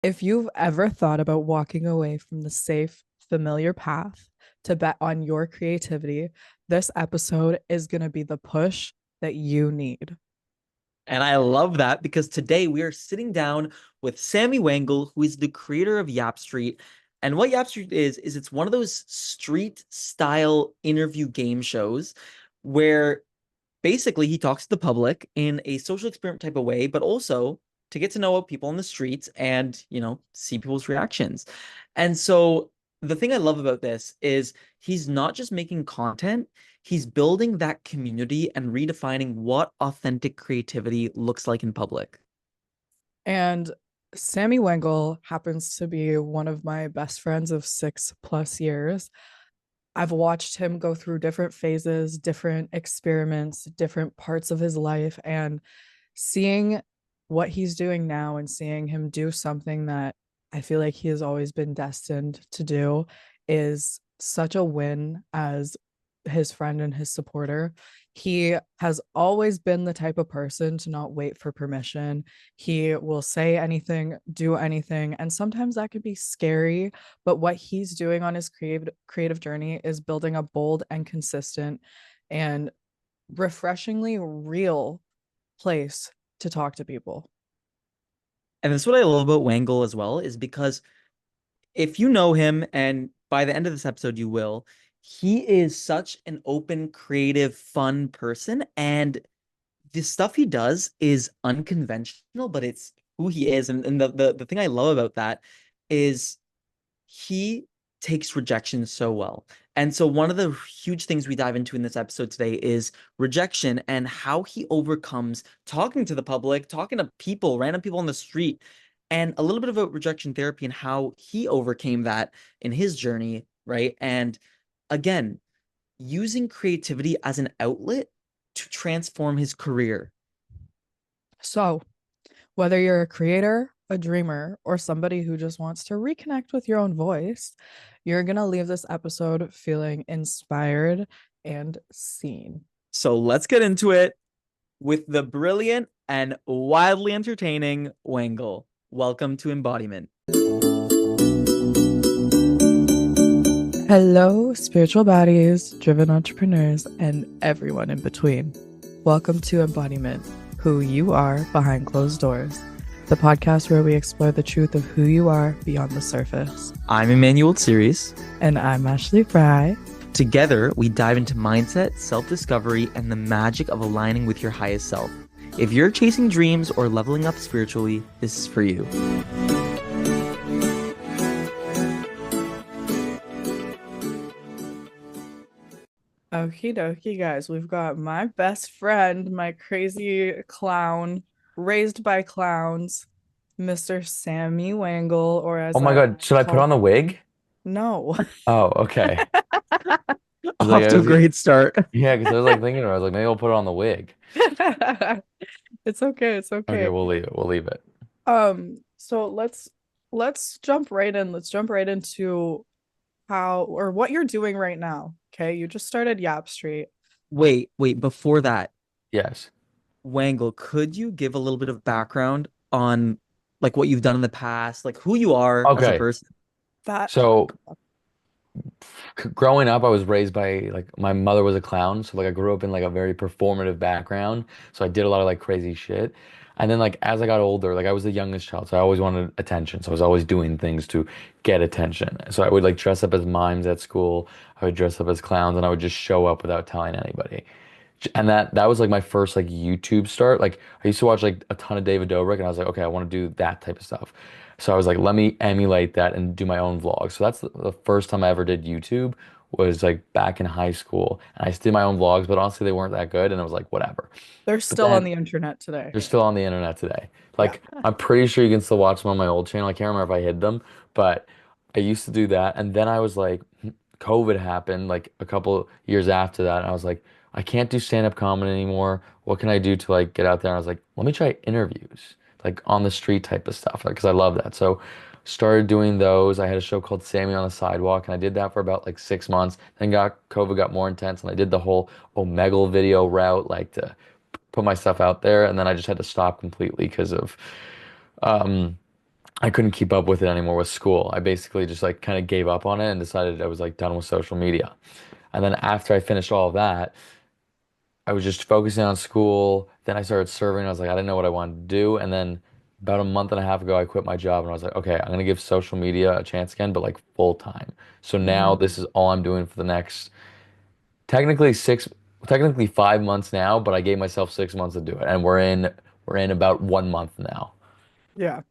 If you've ever thought about walking away from the safe, familiar path to bet on your creativity, this episode is going to be the push that you need. And I love that because today we are sitting down with Sammy Wengle, who is the creator of Yap Street. And what Yap Street is it's one of those street style interview game shows where basically he talks to the public in a social experiment type of way, but also to get to know people on the streets and, see people's reactions. And so the thing I love about this is he's not just making content, he's building that community and redefining what authentic creativity looks like in public. And Sammy Wengle happens to be one of my best friends of 6+ years. I've watched him go through different phases, different experiments, different parts of his life, and seeing what he's doing now and seeing him do something that I feel like he has always been destined to do is such a win as his friend and his supporter. He has always been the type of person to not wait for permission. He will say anything, do anything, and sometimes that could be scary, but what he's doing on his creative journey is building a bold and consistent and refreshingly real place to talk to people. And that's what I love about Wangle as well, is because if you know him, and by the end of this episode, you will, he is such an open, creative, fun person. And the stuff he does is unconventional, but it's who he is. And the thing I love about that is he takes rejection so well. And so one of the huge things we dive into in this episode today is rejection and how he overcomes talking to the public, talking to people, random people on the street, and a little bit about rejection therapy and how he overcame that in his journey, right? And again, using creativity as an outlet to transform his career. So, whether you're a creator, a dreamer, or somebody who just wants to reconnect with your own voice, you're going to leave this episode feeling inspired and seen. So let's get into it with the brilliant and wildly entertaining Wangle. Welcome to Embodiment. Hello, spiritual bodies, driven entrepreneurs, and everyone in between. Welcome to Embodiment, who you are behind closed doors, the podcast where we explore the truth of who you are beyond the surface. I'm Emmanuel Tsiris. And I'm Ashley Fry. Together, we dive into mindset, self-discovery, and the magic of aligning with your highest self. If you're chasing dreams or leveling up spiritually, this is for you. Okie dokie, guys. We've got my best friend, my crazy clown, raised by clowns, Mr. Sammy Wangle, or as Oh my I God, should I put call on the wig? no. Oh, okay. Off to a great start. Yeah, because I was like thinking, I was like, maybe I'll put on the wig. It's okay, it's Okay, okay. we'll leave it. We'll leave it. So let's jump right in. Let's jump right into how or what you're doing right now. Okay, you just started Yap Street. Wait, before that, Yes. Wangle, could you give a little bit of background on like what you've done in the past, like who you are as a Okay. person? That So growing up, I was raised by like my mother was a clown, so like I grew up in like a very performative background. So I did a lot of like crazy shit. And then like as I got older, like I was the youngest child, so I always wanted attention. So I was always doing things to get attention. So I would like dress up as mimes at school. I would dress up as clowns, and I would just show up without telling anybody. And that was like my first like YouTube start. Like I used to watch like a ton of David Dobrik, and I was like, okay, I want to do that type of stuff. So I was like, let me emulate that and do my own vlog. So that's the first time I ever did YouTube was like back in high school. And I did my own vlogs, but honestly, they weren't that good. And I was like, whatever. they're But still on then the internet today. they're still on the internet today. Yeah. Like I'm pretty sure you can still watch them on my old channel. I can't remember if I hid them, but I used to do that. And then I was like, COVID happened like a couple years after that. And I was like, I can't do stand-up comedy anymore. What can I do to like get out there? And I was like, let me try interviews, like on the street type of stuff, like because I love that. So started doing those. I had a show called Sammy on the Sidewalk, and I did that for about like 6 months. Then got COVID got more intense, and I did the whole Omegle video route, like to put my stuff out there. And then I just had to stop completely because of um I couldn't keep up with it anymore with school. I basically just like kind of gave up on it and decided I was like done with social media. And then after I finished all of that, I was just focusing on school. Then I started serving. I was like, I didn't know what I wanted to do. And then about a month and a half ago, I quit my job and I was like, okay, I'm gonna give social media a chance again, but like full time. So now Mhm. this is all I'm doing for the next technically technically 5 months now, but I gave myself 6 months to do it. And we're in about 1 month now. Yeah.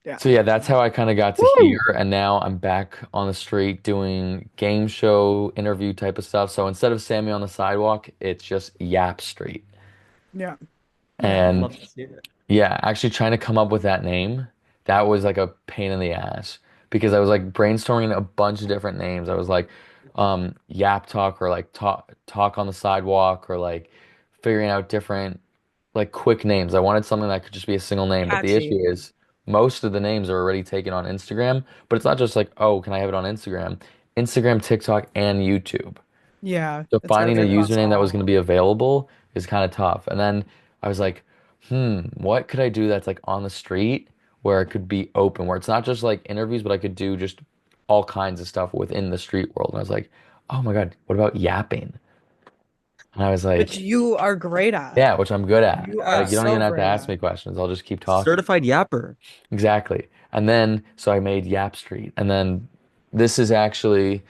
Yeah. So yeah, that's how I kind of got to here, Woo! and now I'm back on the street doing game show interview type of stuff. So instead of Sammy on the sidewalk, it's just Yap Street. Yeah. Yeah. And Love to see it. yeah, actually trying to come up with that name, that was like a pain in the ass because I was like brainstorming a bunch of different names. I was like, Yap Talk or like talk on the sidewalk or like figuring out different like quick names. I wanted something that could just be a single name, but the issue Catchy. is most of the names are already taken on Instagram, but it's not just like, oh, can I have it on Instagram? Instagram, TikTok, and YouTube. Yeah. So It's got to finding be a across username that was all. going to be available is kind of tough. And then I was like, what could I do that's like on the street where it could be open, where it's not just like interviews, but I could do just all kinds of stuff within the street world. And I was like, oh my God, what about yapping? And I was Which like, you are great at. yeah, which I'm good at. You are Like, you don't so even have to great ask at. me questions. I'll just keep talking. Certified yapper. Exactly. And then, so I made Yap Street. And then this is actually,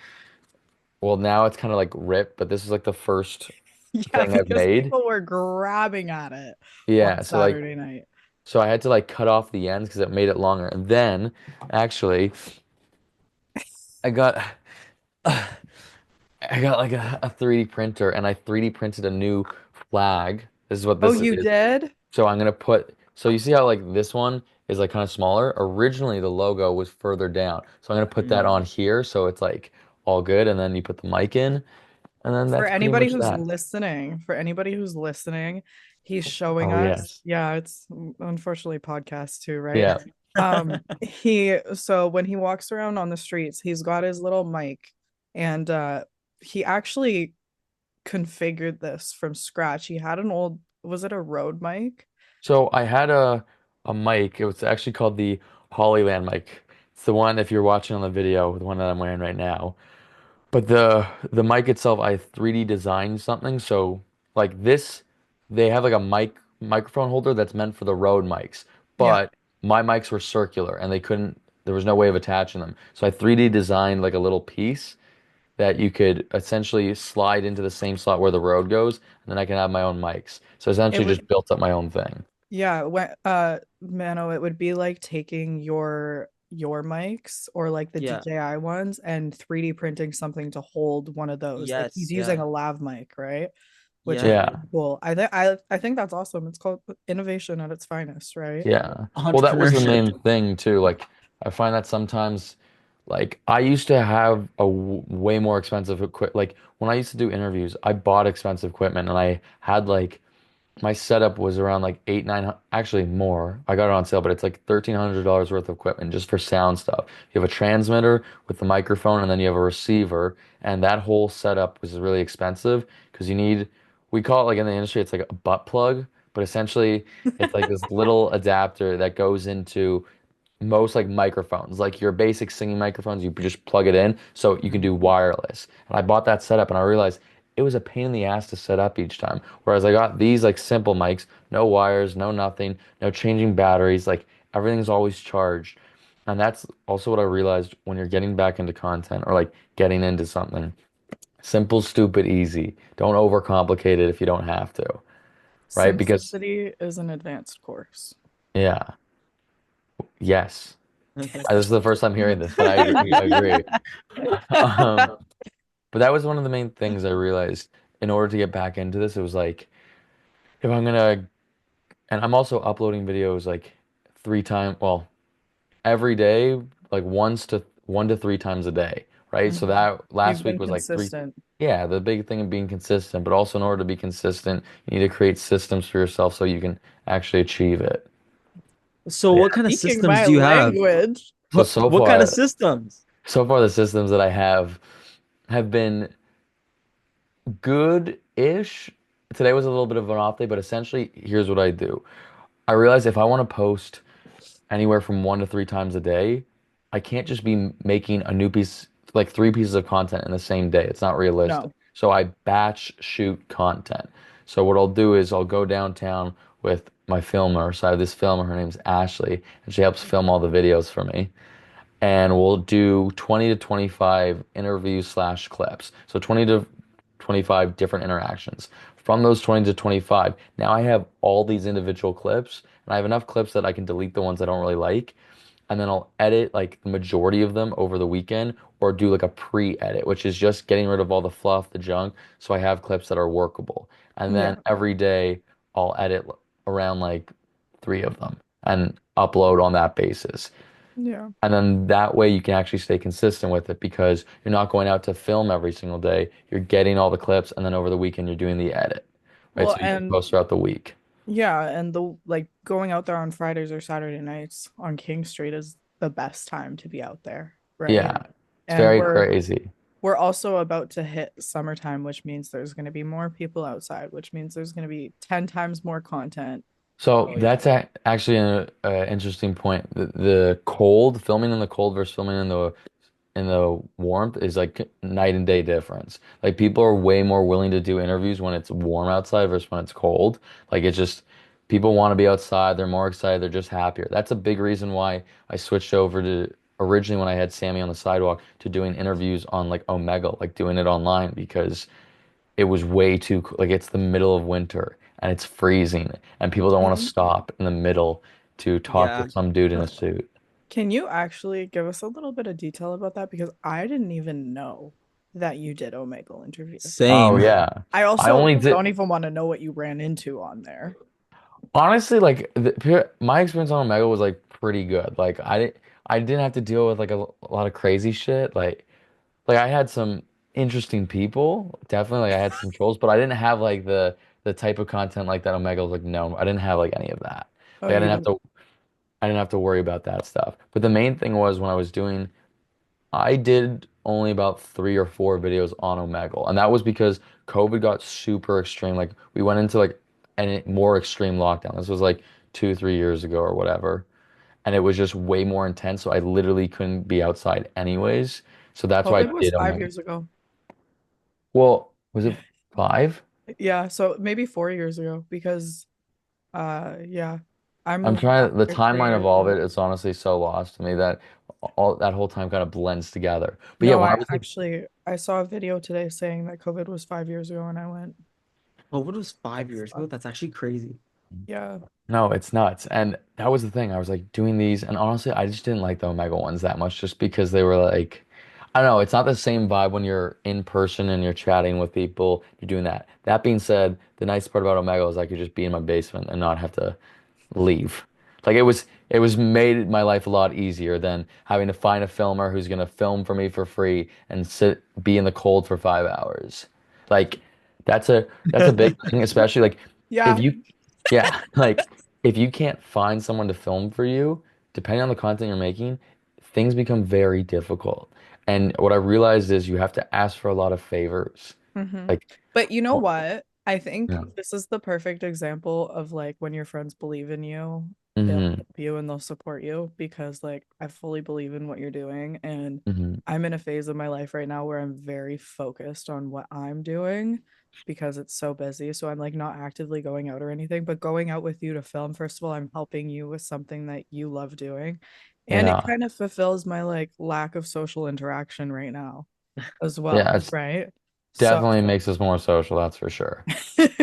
well, now it's kind of like RIP, but this is like the first Yeah, thing I've because made. people were grabbing at it Yeah. on So like, Saturday night. so I had to like cut off the ends because it made it longer. And then I got I got like a 3D printer and I 3D printed a new flag. This is what Oh, this you is. did? So I'm gonna put, so you see how like this one is like kind of smaller? Originally the logo was further down. So I'm gonna put that on Mm. here so it's like all good and then you put the mic in and then For that's pretty anybody much who's that. listening, for anybody who's listening, he's showing Oh us, yes. yeah, it's unfortunately podcast too, right? Yeah. So when he walks around on the streets, he's got his little mic and he actually configured this from scratch. He had an old, was it a Rode mic? So I had a mic. It was actually called the Hollyland mic. It's the one if you're watching on the video, the one that I'm wearing right now. But the mic itself, I 3D designed something. So like this, they have like a microphone holder that's meant for the Rode mics. Yeah. But my mics were circular and they couldn't, there was no way of attaching them. So I 3D designed like a little piece that you could essentially slide into the same slot where the Rode goes, and then I can have my own mics. So It essentially just would, built up my own thing. yeah, when Mano, it would be like taking your mics or like the Yeah. DJI ones and 3D printing something to hold one of those. Like he's Yes. using Yeah. a lav mic, right? Which is Yeah. Yeah. cool. I think that's awesome. It's called innovation at its finest, right? Yeah. Well, that was the Entrepreneurship. main thing too. Like, I find that sometimes, like, I used to have a way more expensive equipment. Like, when I used to do interviews, I bought expensive equipment and I had like my setup was around like eight, nine, actually more. I got it on sale, but it's like $1,300 worth of equipment just for sound stuff. You have a transmitter with the microphone, and then you have a receiver, and that whole setup was really expensive because you need, we call it like in the industry, it's like a butt plug, but essentially it's like this little adapter that goes into most like microphones, like your basic singing microphones, you just plug it in so you can do wireless. And I bought that setup and I realized it was a pain in the ass to set up each time. Whereas I got these like simple mics, no wires, no nothing, no changing batteries, like everything's always charged. And that's also what I realized when you're getting back into content or like getting into something. Simple, stupid, easy. Don't overcomplicate it if you don't have to, right? Because Simplicity is an advanced course. yeah, yes. This is the first time hearing this, but I agree. I agree. Um, but that was one of the main things I realized in order to get back into this. It was like, if I'm gonna, and I'm also uploading videos like 3 times, well, every day, like 1 to 3 times a day, right? So Mhm. that You've last week been was like three. consistent. Yeah, the big thing of being consistent, but also in order to be consistent, you need to create systems for yourself so you can actually achieve it. So Yeah. what kind of Speaking systems my do you have? language. So What kind of systems? so far the systems that I have been good-ish. Today was a little bit of an off day, but essentially, here's what I do. I realize if I want to post anywhere from 1 to 3 times a day, I can't just be making a new piece, like 3 pieces of content in the same day. It's not realistic. No. So I batch shoot content. So what I'll do is I'll go downtown with my filmer. So I have this filmer, her name's Ashley, and she helps film all the videos for me. And we'll do 20 to 25 interviews slash clips. So 20 to 25 different interactions. From those 20 to 25, now I have all these individual clips, and I have enough clips that I can delete the ones I don't really like, and then I'll edit like the majority of them over the weekend or do like a pre-edit, which is just getting rid of all the fluff, the junk, so I have clips that are workable. And then Yeah. every day I'll edit around like 3 of them and upload on that basis. Yeah. And then that way you can actually stay consistent with it because you're not going out to film every single day. You're getting all the clips and then over the weekend you're doing the edit, right? Well, So you can and post throughout the week. yeah, and the like going out there on Fridays or Saturday nights on King Street is the best time to be out there, right? Yeah, it's And very we're crazy. we're also about to hit summertime, which means there's going to be more people outside, which means there's going to be 10 times more content. So Oh, yeah. that's actually an interesting point. The cold, filming in the cold versus filming in the warmth is like night and day difference. Like people are way more willing to do interviews when it's warm outside versus when it's cold. Like it's just people want to be outside, they're more excited, they're just happier. That's a big reason why I switched over to originally when I had Sammy on the sidewalk to doing interviews on like Omega, like doing it online because it was way too like it's the middle of winter and it's freezing and people don't want to Mhm. stop in the middle to talk Yeah. with some dude in a suit. Can you actually give us a little bit of detail about that? Because I didn't even know that you did Omegle interviews. Oh Same. yeah. I I also only did don't even want to know what you ran into on there. honestly like my experience on Omega was like pretty good. Like I didn't have to deal with like a lot of crazy shit. Like I had some interesting people, definitely like I had some trolls, but I didn't have like the type of content like that Omega was like no, I didn't have like any of that. Oh, Like you didn't. I didn't have to worry about that stuff. But the main thing was when I was doing I did only about 3 or 4 videos on Omegle, and that was because COVID got super extreme. Like we went into like a more extreme lockdown. This was like 2, 3 years ago or whatever, and it was just way more intense. So I literally couldn't be outside anyways. So that's why I COVID was did 5 years Omegle. ago. Well, was it 5? Yeah, so maybe 4 years ago because yeah, I'm I'm trying the a timeline of creator all of too. it. It's honestly so lost to me that all that whole time kind of blends together. But yeah, No, when I I was like, actually I saw a video today saying that COVID was 5 years ago and I went, Oh, what was five that's years ago? fun. That's actually crazy. Yeah. no, it's nuts. And that was the thing. I was like doing these, and honestly, I just didn't like the Omega ones that much just because they were like, I don't know, it's not the same vibe when you're in person and you're chatting with people, you're doing that. That being said, the nice part about Omega is I could just be in my basement and not have to leave. Like it was made my life a lot easier than having to find a filmer who's gonna film for me for free and be in the cold for 5 hours. Like that's a big thing, especially like if Yeah. you yeah, like if you can't find someone to film for you, depending on the content you're making, things become very difficult. And what I realized is you have to ask for a lot of favors. Hmm. Like, But you know oh, what? I think yeah. this is the perfect example of like when your friends believe in you, they'll Hmm. help you and they'll support you because like I fully believe in what you're doing and Hmm. I'm in a phase of my life right now where I'm very focused on what I'm doing because it's so busy. So I'm like not actively going out or anything, but going out with you to film, first of all, I'm helping you with something that you love doing. And it Yeah. kind of fulfills my like lack of social interaction right now as well, Yeah, it's right? So definitely makes us more social, that's for sure.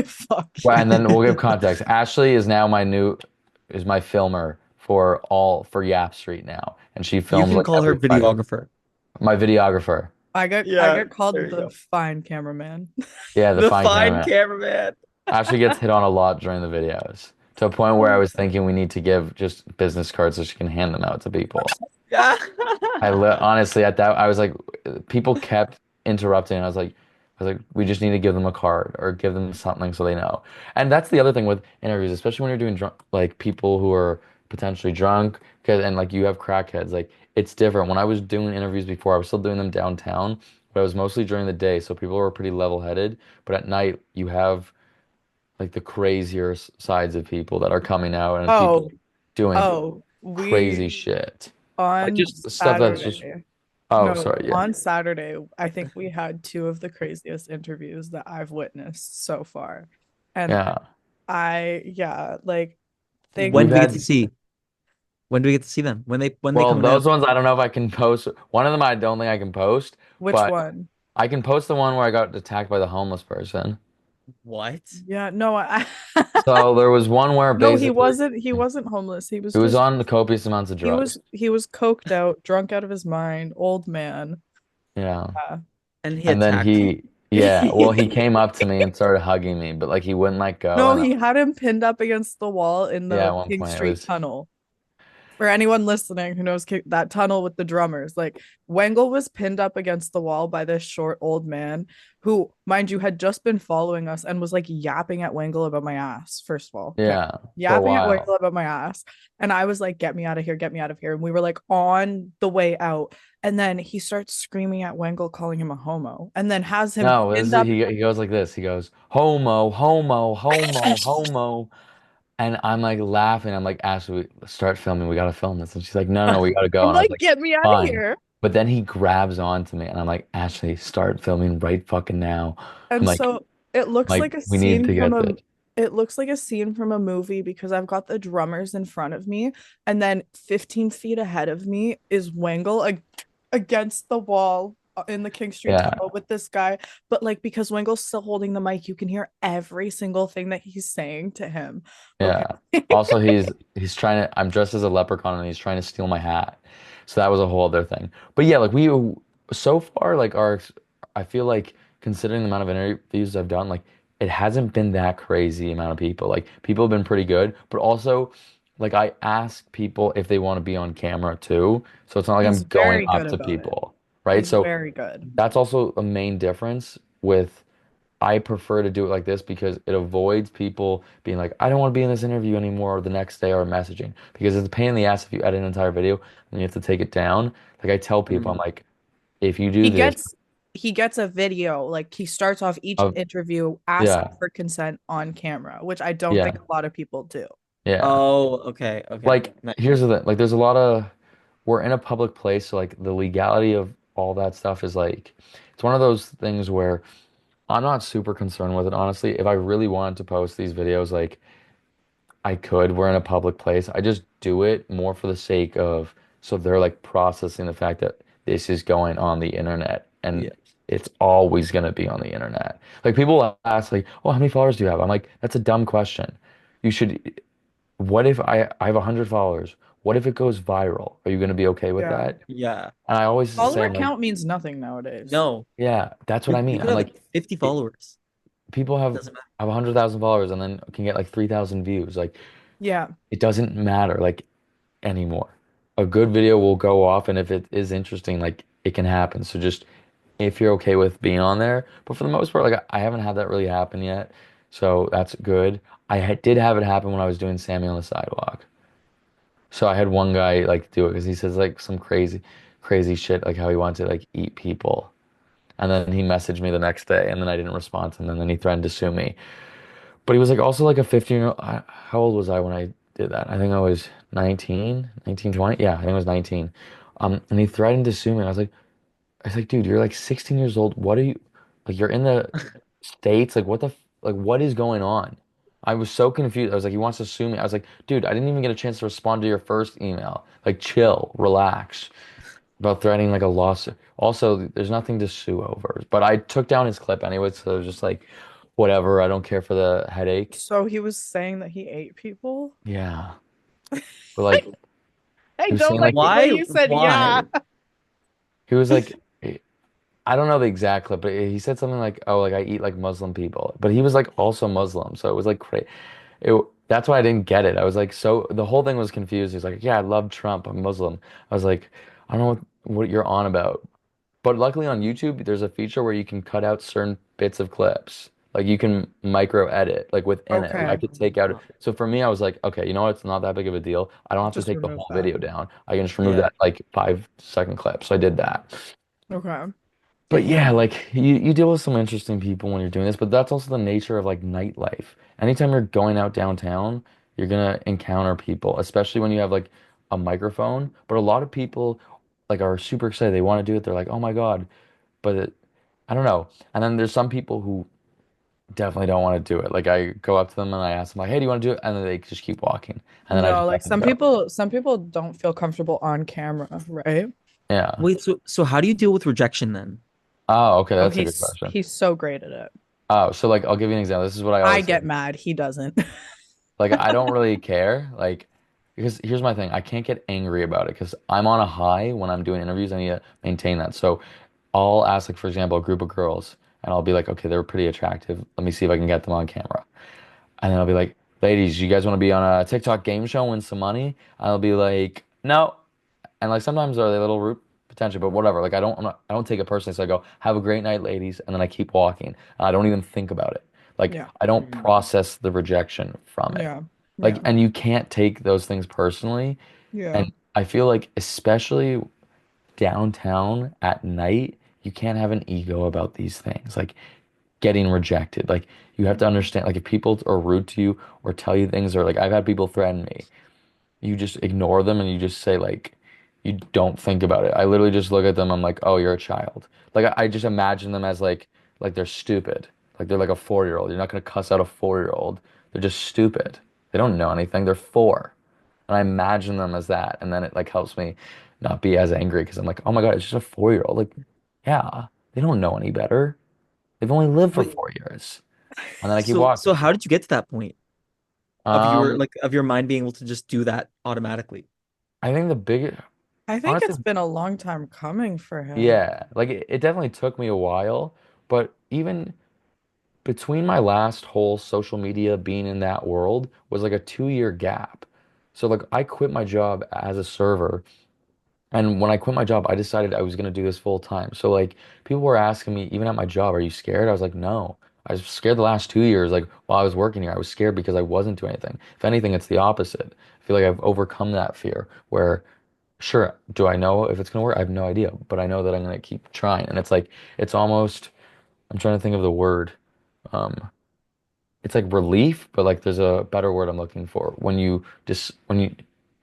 fuck Well, you. and then we'll give context. Ashley is now my filmer for Yap Street now, and she You films can like call her every Friday. videographer. My videographer, I Yeah, get there called you the go. fine cameraman. yeah, the The fine fine cameraman. cameraman. Ashley gets hit on a lot during the videos to a point where I was thinking we need to give just business cards so she can hand them out to people. Yeah. Honestly at that I was like, people kept interrupting. We just need to give them a card or give them something so they know. And that's the other thing with interviews, especially when you're doing drunk, like people who are potentially drunk, because and like you have crackheads, like it's different. When I was doing interviews before, I was still doing them downtown, but it was mostly during the day, so people were pretty level-headed. But at night, you have like the crazier sides of people that are coming out and people Oh, doing. oh. crazy We shit. Like on just stuff that's just, Saturday. oh, No, sorry, yeah. on Saturday, I think we had two of the craziest interviews that I've witnessed so far. And Yeah. yeah, like When We've do thank we get to had, see? When do we get to see them? When they well, coming out? those ones I don't know if I can post. One of them I don't think I can post, which but one? I can post the one where I got attacked by the homeless person. What? Yeah, no, So there was one where no, basically he wasn't homeless. he was on copious amounts of drugs. He was coked out, drunk out of his mind, old man. Yeah. Yeah. And he And then attacked you? yeah, well, he came up to me and started hugging me, but like he wouldn't let go. No, And he had him pinned up against the wall in yeah, the at one King point it Street was, tunnel. For anyone listening who knows that tunnel with the drummers, like Wengle was pinned up against the wall by this short old man who, mind you, had just been following us and was like yapping at Wengle about my ass, first of all. Okay. yeah, for a Yapping at Wengle while. about my ass. And I was like, get me out of here, get me out of here. And we were like on the way out. And then he starts screaming at Wengle, calling him a homo, and then has him No, pinned up. he goes like this. He goes, homo, homo, homo, homo. And I'm like laughing. I'm like, Ashley, start filming. We gotta film this. And she's like, no, no, we gotta go. I'm And I was like, like, get me out of fine. here. But then he grabs onto me and I'm like, Ashley, start filming right fucking now. I'm And like, so it looks like a we need scene to from get this. a movie because I've got the drummers in front of me, and then 15 feet ahead of me is Wangle against the wall in the King Street Yeah, tunnel with this guy. But like because Wangle's still holding the mic, you can hear every single thing that he's saying to him. Okay. yeah. Also, he's trying to, I'm dressed as a leprechaun and he's trying to steal my hat. So that was a whole other thing. But yeah, like so far, like I feel like considering the amount of interviews I've done, like it hasn't been that crazy amount of people. Like people have been pretty good, but also like I ask people if they want to be on camera too. So it's not like He's I'm going very up good to about it. people, right? He's So very good. that's also a main difference with I prefer to do it like this because it avoids people being like, I don't want to be in this interview anymore or the next day or messaging because it's a pain in the ass if you edit an entire video and you have to take it down. Like I tell people, I'm Mm. like, if you do He this, gets he gets a video, like he starts off each of interview asking yeah, for consent on camera, which I don't yeah, think a lot of people do. yeah. Oh, okay, okay. Like Nice. here's the thing, like there's a lot of we're in a public place, so like the legality of all that stuff is like it's one of those things where I'm not super concerned with it, honestly. If I really wanted to post these videos, like I could. We're in a public place. I just do it more for the sake of so they're like processing the fact that this is going on the internet and Yeah. it's always going to be on the internet. Like people ask like, "Oh, how many followers do you have?" I'm like, "That's a dumb question. You should what if I have 100 followers? What if it goes viral? Are you going to be okay with Yeah. that?" Yeah. And I always say Follower I'm like, count means nothing nowadays. No, "Yeah, that's what I you mean." could I'm have like like 50 it, followers. people Doesn't matter. have 100,000 followers and then can get like 3,000 views. Like Yeah. it doesn't matter. Like anymore. A good video will go off, and if it is interesting, like it can happen. So just if you're okay with being on there, but for the most part, like I haven't had that really happen yet, so that's good. Did have it happen when I was doing Sammy on the sidewalk. So I had one guy like do it because he says like some crazy shit, like how he wants to like eat people, and then he messaged me the next day, and then I didn't respond to him, and then he threatened to sue me. But he was like also like a 15-year-old. How old was I when I did that? I think I was 19, 19, 20. Yeah, I think I was 19. And he threatened to sue me. I was like, dude, you're like 16 years old. What are you like? You're in the States. Like, like, what is going on? I was so confused. I was like, he wants to sue me. I was like, dude, I didn't even get a chance to respond to your first email. Like, chill, relax about threatening like a lawsuit. Also, there's nothing to sue over. But I took down his clip anyway, so it was just like, whatever. I don't care for the headache. So he was saying that he ate people. Yeah. But like I he was don't saying like like the way Why? you said yeah. Why? he was like I don't know the exact clip, but he said something like, "Oh, like I eat like Muslim people," but he was like also Muslim, so it was like crazy. That's why I didn't get it. I was like, so the whole thing was confused. He's like, "Yeah, I love Trump. I'm Muslim." I was like, "I don't know what you're on about." But luckily on YouTube, there's a feature where you can cut out certain bits of clips. Like you can micro edit like within it. Like I Okay. could take out. So for me, I was like, okay, you know what? It's not that big of a deal. I don't have to Just take the remove whole that. video down. I can just remove Yeah. that like 5-second clip. So I did that. Okay. But yeah, like you deal with some interesting people when you're doing this, but that's also the nature of like nightlife. Anytime you're going out downtown, you're gonna encounter people, especially when you have like a microphone, but a lot of people like are super excited. They want to do it. They're like, oh my God. But I don't know. And then there's some people who definitely don't want to do it. Like I go up to them and I ask them like, hey, do you want to do it? And then they just keep walking. And then I No, just like let them go. some people don't feel comfortable on camera, right? Yeah. Wait, so how do you deal with rejection then? Oh, okay. Oh, That's a good question. he's so great at it. Oh, so like I'll give you an example. This is what I I always say. get mad, he doesn't. Like I don't really care. Like because here's my thing. I can't get angry about it because I'm on a high when I'm doing interviews. I need to maintain that. So I'll ask like for example a group of girls and I'll be like, okay, they're pretty attractive. Let me see if I can get them on camera. And then I'll be like, ladies, you guys want to be on a TikTok game show, win some money? And I'll be like, no. And like sometimes they're a little rude potentially, but whatever. Like I don't take it personally. So I go, have a great night, ladies, and then I keep walking. And I don't even think about it. Like Yeah, I don't Mm. process the rejection from it. yeah, Like, yeah, and you can't take those things personally. yeah, And I feel like especially downtown at night, you can't have an ego about these things. Like getting rejected. Like you have to understand, like if people are rude to you or tell you things, or like I've had people threaten me, you just ignore them and you just say like you don't think about it. I literally just look at them. I'm like, oh, you're a child. Like I just imagine them as like they're stupid. Like they're like a 4-year old. You're not gonna cuss out a 4-year old. They're just stupid. They don't know anything. They're four. And I imagine them as that. And then it like helps me not be as angry because I'm like, oh my God, it's just a 4-year old. Like, yeah, they don't know any better. They've only lived for Wait, 4 years. And then I keep so walking. how did you get to that point Um, of your mind being able to just do that automatically? I think the biggest, I think honestly, it's been a long time coming for him. yeah, like it definitely took me a while, but even between my last whole social media being in that world was like a 2-year gap. So like I quit my job as a server. And when I quit my job, I decided I was going to do this full time. So like people were asking me, even at my job, are you scared? I was like, no. I was scared the last 2 years. Like while I was working here, I was scared because I wasn't doing anything. If anything, it's the opposite. I feel like I've overcome that fear where, sure, do I know if it's going to work? I have no idea, but I know that I'm going to keep trying. And it's like, it's almost, I'm trying to think of the word. Um, it's like relief, but like there's a better word I'm looking for when you just when you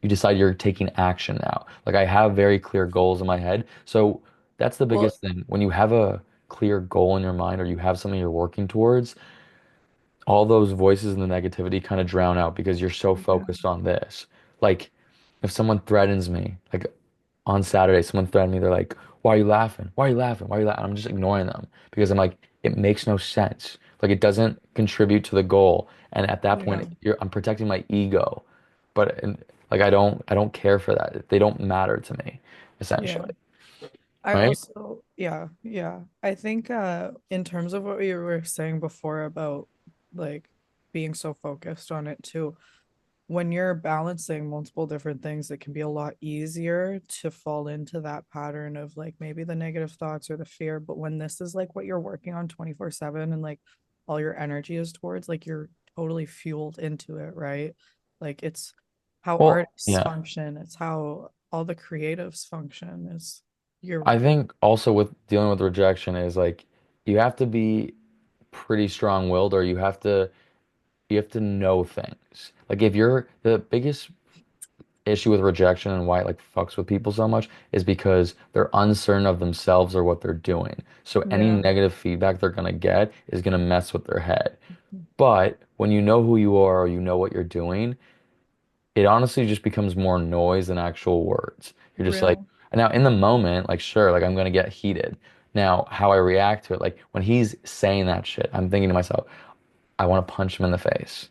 decide you're taking action now. Like I have very clear goals in my head. So that's the Well, biggest thing. When you have a clear goal in your mind or you have something you're working towards, all those voices and the negativity kind of drown out because you're so yeah, focused on this. Like if someone threatens me, like on Saturday, someone threatened me, they're like, why are you laughing? Why are you laughing? Why are you laughing? I'm just ignoring them because I'm like, it makes no sense. Like it doesn't contribute to the goal. And at that yeah, point, I'm protecting my ego. But like I don't care for that. They don't matter to me, yeah. essentially. I Right? also, yeah, yeah. I think in terms of what you were saying before about like being so focused on it too, when you're balancing multiple different things, it can be a lot easier to fall into that pattern of like maybe the negative thoughts or the fear. But when this is like what you're working on 24/7 and like all your energy is towards, like you're totally fueled into it, right? Like it's how Well, artists yeah. function, it's how all the creatives function. Is you're I think also with dealing with rejection is like you have to be pretty strong-willed or you have to know things. Like if you're the biggest issue with rejection and why it like fucks with people so much is because they're uncertain of themselves or what they're doing. So any yeah. negative feedback they're gonna get is gonna mess with their head. But when you know who you are or you know what you're doing, it honestly just becomes more noise than actual words. You're just like, Real. and now in the moment, like sure, like I'm gonna get heated. Now, how I react to it, like when he's saying that shit, I'm thinking to myself, I want to punch him in the face.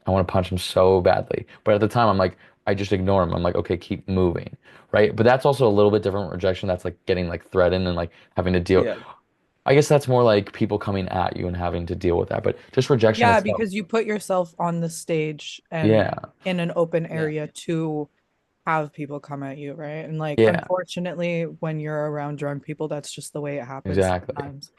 I want to punch him so badly. But at the time, I'm like, I just ignore him. I'm like, okay, keep moving. Right. But that's also a little bit different rejection. That's like getting like threatened and like having to deal. Yeah. I guess that's more like people coming at you and having to deal with that. But just rejection Yeah, itself. because you put yourself on the stage and Yeah. in an open Yeah. area to have people come at you, right? And like, Yeah. unfortunately, when you're around drunk people, that's just the way it happens Exactly. sometimes.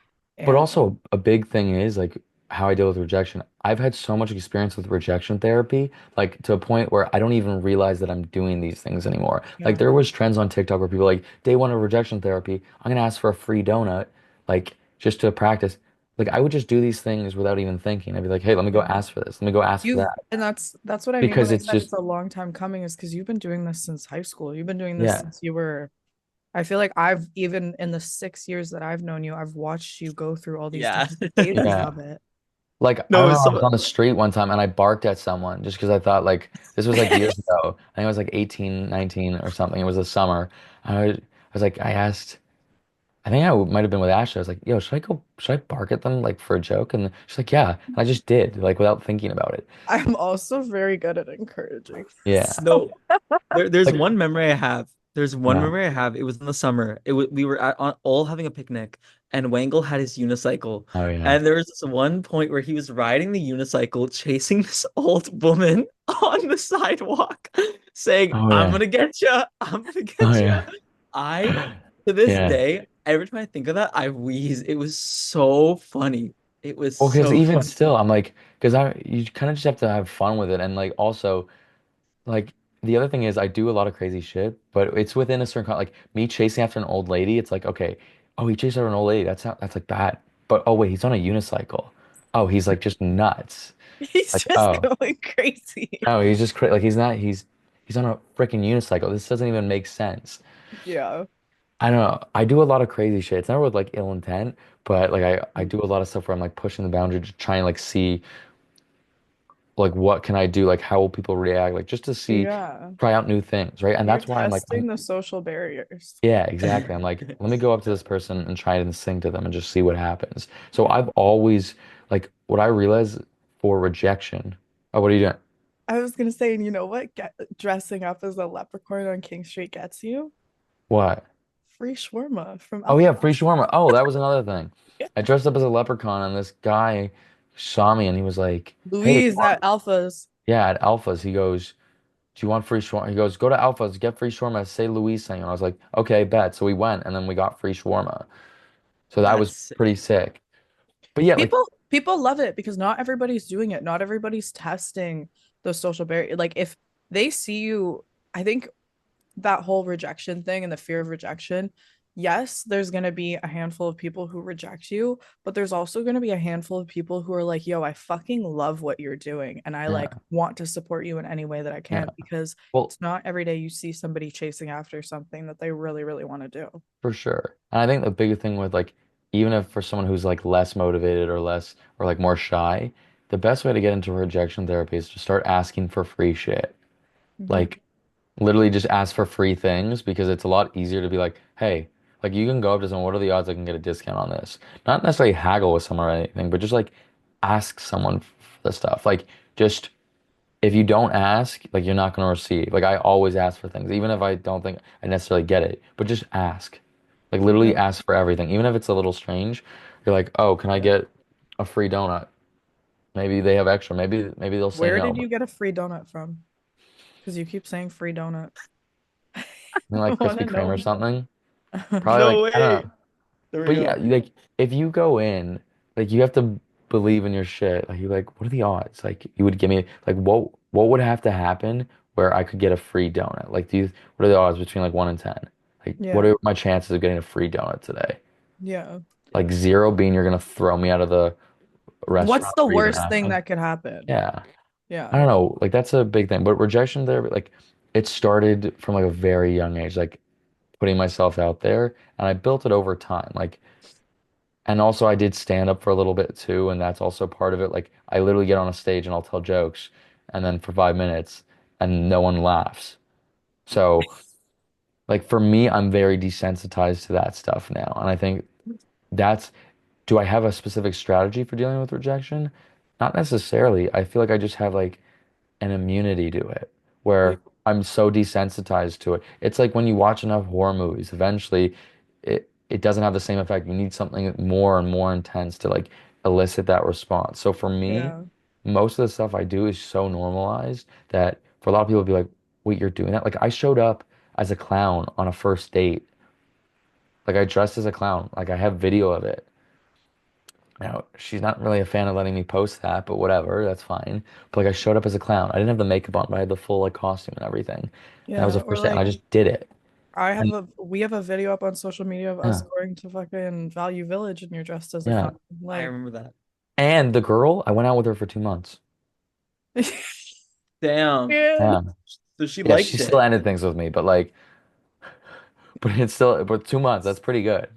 But And also a big thing is like how I deal with rejection. I've had so much experience with rejection therapy, like to a point where I don't even realize that I'm doing these things anymore. Like yeah, there was trends on TikTok where people like day one of rejection therapy, I'm gonna ask for a free donut, like just to practice. like I would just do these things without even thinking. I'd be like, hey, let me go Yeah. ask for this. Let me go ask for You've that. and that's what I mean when Because I it's said just it's a long time coming is because you've been doing this since high school. You've been doing this yeah. since you were I feel like I've even in the 6 years that I've known you, I've watched you go through all these Yeah. different phases Yeah. of it. Like I No, remember I was so on the street one time and I barked at someone just because I thought like this was like years ago. I think I was like 18, 19 or something. It was the summer. I was like I asked I think I might have been with Ashley. I was like, yo, should I bark at them like for a joke? And she's like, yeah. And I just did, like without thinking about it. I'm also very good at encouraging. Yeah. no, there's Like one memory I have. There's one yeah. memory I have. It was in the summer. We were all having a picnic, and Wangle had his unicycle. Oh yeah. And there was this one point where he was riding the unicycle, chasing this old woman on the sidewalk, saying, Oh "I'm yeah. gonna get you. I'm gonna Oh get you." yeah. I, to this Yeah. day, every time I think of that, I wheeze. It was so funny. It was Well, because so even funny. still, I'm like, because I you kind of just have to have fun with it, and like also like the other thing is I do a lot of crazy shit, but it's within a certain like me chasing after an old lady. It's like okay, oh he chased after an old lady. That's not that's like bad. But oh wait, he's on a unicycle. Oh, he's like just nuts. He's Like just oh going crazy. no, he's just cra like he's not he's on a freaking unicycle. This doesn't even make sense. Yeah. I don't know. I do a lot of crazy shit. It's never with like ill intent, but like I do a lot of stuff where I'm like pushing the boundary to try and like see like what can I do? Like how will people react? Like just to see, Yeah. try out new things, right? And You're that's why I'm like, testing the social barriers. yeah, exactly. I'm like, let me go up to this person and try and sing to them and just see what happens. So I've always like what I realize for rejection. Oh, what are you doing? I was gonna say, and you know what? Dressing up as a leprechaun on King Street gets you What? free shawarma from Oh yeah, Alpha. free shawarma. Oh, that was another thing. Yeah. I dressed up as a leprechaun and this guy saw me and he was like, "Hey, Louise at Alpha's. yeah, at Alpha's." He goes, "Do you want free shawarma?" He goes, "Go to Alpha's, get free shawarma. Say Louise sent you." And I was like, "Okay, bet." So we went and then we got free shawarma. So that That's was sick. pretty sick. But yeah, like People love it because not everybody's doing it. Not everybody's testing those social barriers. Like if they see you, I think that whole rejection thing and the fear of rejection, yes, there's going to be a handful of people who reject you, but there's also going to be a handful of people who are like, yo, I fucking love what you're doing. And I like yeah, want to support you in any way that I yeah. can because Well, it's not every day you see somebody chasing after something that they really, really want to do. for sure. And I think the big thing with like even if for someone who's like less motivated or less or like more shy, the best way to get into rejection therapy is to start asking for free shit. Mhm. Like literally just ask for free things because it's a lot easier to be like, hey, like you can go up to someone, what are the odds I can get a discount on this? Not necessarily haggle with someone or anything, but just like ask someone for the stuff. Like just if you don't ask, like you're not going to receive. Like I always ask for things, even if I don't think I necessarily get it, but just ask. Like literally Yeah. ask for everything, even if it's a little strange. You're like, oh, can I get a free donut? Maybe they have extra. Maybe they'll say Where no. did But you get a free donut from? Because you keep saying free donut. something I like want Krispy to Kreme know or more. something. Probably No like I don't way. know. For But yeah, real. like if you go in, like you have to believe in your shit. Like you're like, what are the odds? Like you would give me like what would have to happen where I could get a free donut? Like do you what are the odds between like 1 and 10? Like what Yeah. are my chances of getting a free donut today? Yeah. Like zero being you're gonna throw me out of the What's restaurant the or even worst thing asking. that could happen? Yeah. I Yeah. don't know. Like that's a big thing. But rejection there, like it started from like a very young age, like putting myself out there and I built it over time. Like and also I did stand up for a little bit too, and that's also part of it. Like I literally get on a stage and I'll tell jokes and then for 5 minutes and no one laughs. So like for me, I'm very desensitized to that stuff now. And I think that's, do I have a specific strategy for dealing with rejection? Not necessarily. I feel like I just have like an immunity to it Yeah. where I'm so desensitized to it. It's like when you watch enough horror movies, eventually it doesn't have the same effect. You need something more and more intense to like elicit that response. So for me, Yeah. most of the stuff I do is so normalized that for a lot of people to be like, wait, you're doing that? Like I showed up as a clown on a first date. Like I dressed as a clown. Like I have video of it. Now, she's not really a fan of letting me post that, but whatever, that's fine. But like I showed up as a clown. I didn't have the makeup on, but I had the full like costume and everything. And that was Yeah. the Or first day, and I like just did it. And we have a video up on social media of us yeah, going to fucking Value Village and you're dressed as a yeah. clown. I Like, remember that. And the girl, I went out with her for 2 months. Damn. yeah. Yeah. So she Yeah, she liked still it. ended things with me, but like, but it's still, but 2 months, that's pretty good.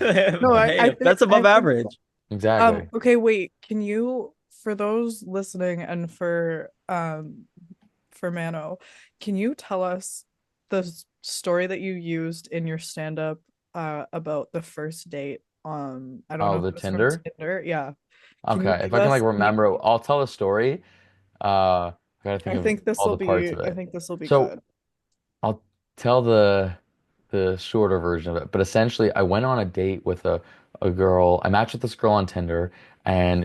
No, Hey, that's I above think average. Exactly. okay, wait, can you, for those listening and for Mano, can you tell us the story that you used in your stand-up about the first date? I don't know Oh, if the it was from Tinder? Tinder. Yeah. Can you Okay. If give I can like us remember, I'll tell a story. I gotta think of all the parts of I it. think this will be So good. I'll tell the shorter version of it. But essentially, I went on a date with a girl. I matched with this girl on Tinder, and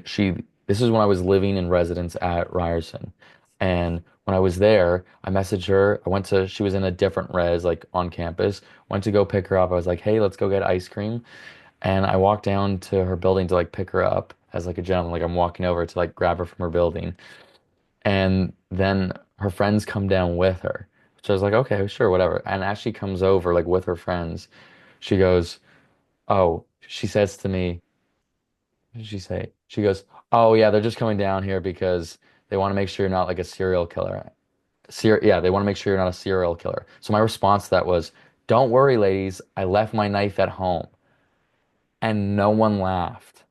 this is when I was living in residence at Ryerson. And when I was there, I messaged her. She was in a different res, like on campus. Went to go pick her up. I was like, hey, let's go get ice cream. And I walked down to her building to like pick her up as like a gentleman. Like I'm walking over to like grab her from her building. And then her friends come down with her. So I was like, okay, sure, whatever. And as she comes over, like with her friends, she goes, oh, she says to me, what did she say? She goes, oh, yeah, they're just coming down here because they want to make sure you're not like a serial killer. Yeah, they want to make sure you're not a serial killer. So my response to that was, don't worry, ladies, I left my knife at home. And no one laughed.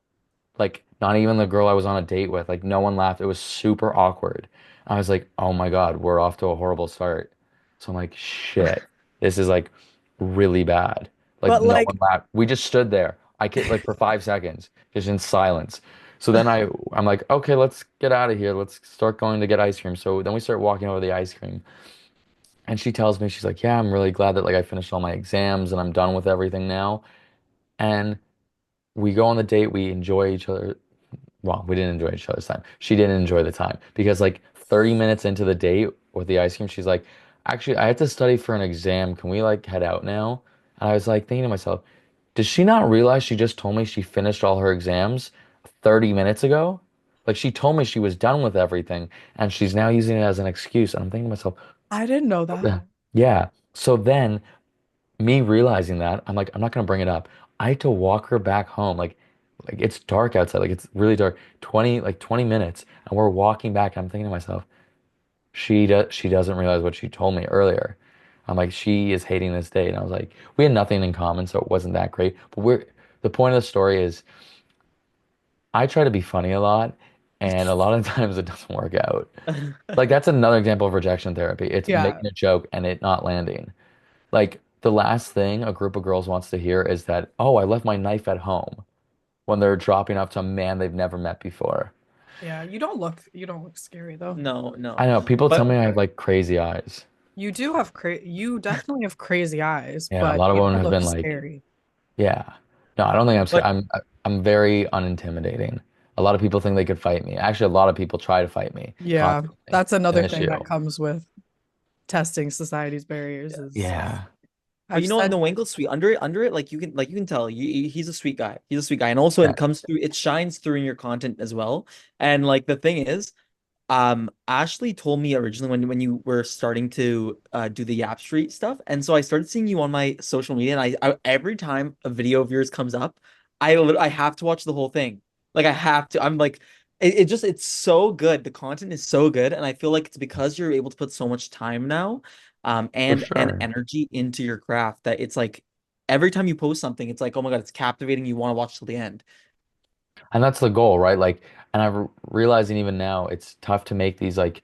Like not even the girl I was on a date with. Like no one laughed. It was super awkward. I was like, oh my God, we're off to a horrible start. So I'm like, shit, this is like really bad. Like But no like one laughed. We just stood there. I could like for 5 seconds, just in silence. So then I'm like, okay, let's get out of here. Let's start going to get ice cream. So then we start walking over the ice cream. And she tells me, she's like, yeah, I'm really glad that like I finished all my exams and I'm done with everything now. And we go on the date, we enjoy each other. Well, we didn't enjoy each other's time. She didn't enjoy the time because like 30 minutes into the date with the ice cream, she's like, actually, I have to study for an exam. Can we like head out now? And I was like thinking to myself, does she not realize she just told me she finished all her exams 30 minutes ago? Like she told me she was done with everything and she's now using it as an excuse. And I'm thinking to myself, I didn't know what the- that. yeah. So then me realizing that, I'm like, I'm not gonna bring it up. I had to walk her back home. Like it's dark outside. Like it's really dark. 20 minutes, and we're walking back. I'm thinking to myself, she doesn't realize what she told me earlier. I'm like, she is hating this date. And I was like, we had nothing in common, so it wasn't that great. But the point of the story is I try to be funny a lot, and a lot of times it doesn't work out. Like that's another example of rejection therapy. It's Yeah. making a joke and it not landing. Like the last thing a group of girls wants to hear is that, oh, I left my knife at home when they're dropping off to a man they've never met before. Yeah, you don't look scary though. No, I no. know people tell But me I have like crazy eyes. You definitely have crazy eyes, Yeah, a but lot of you women don't have look been like, scary. yeah. No, I don't think I'm scared. but I'm very unintimidating. A lot of people think they could fight me. Actually, a lot of people try to fight me Yeah, constantly. that's It's an another thing issue. that comes with testing society's barriers is Yeah. But I've you know what? said No, Wangle's sweet. Under it, like you can tell, he's a sweet guy. He's a sweet guy, and also Yeah. it comes through. It shines through in your content as well. And like the thing is, Ashley told me originally when you were starting to do the Yap Street stuff, and so I started seeing you on my social media, and I every time a video of yours comes up, I have to watch the whole thing. Like I have to. I'm like, it's so good. The content is so good, and I feel like it's because you're able to put so much time now, For and sure. energy into your craft that it's like every time you post something, it's like, oh my God, it's captivating. You want to watch till the end. And that's the goal, right? Like, and I'm realizing even now it's tough to make these like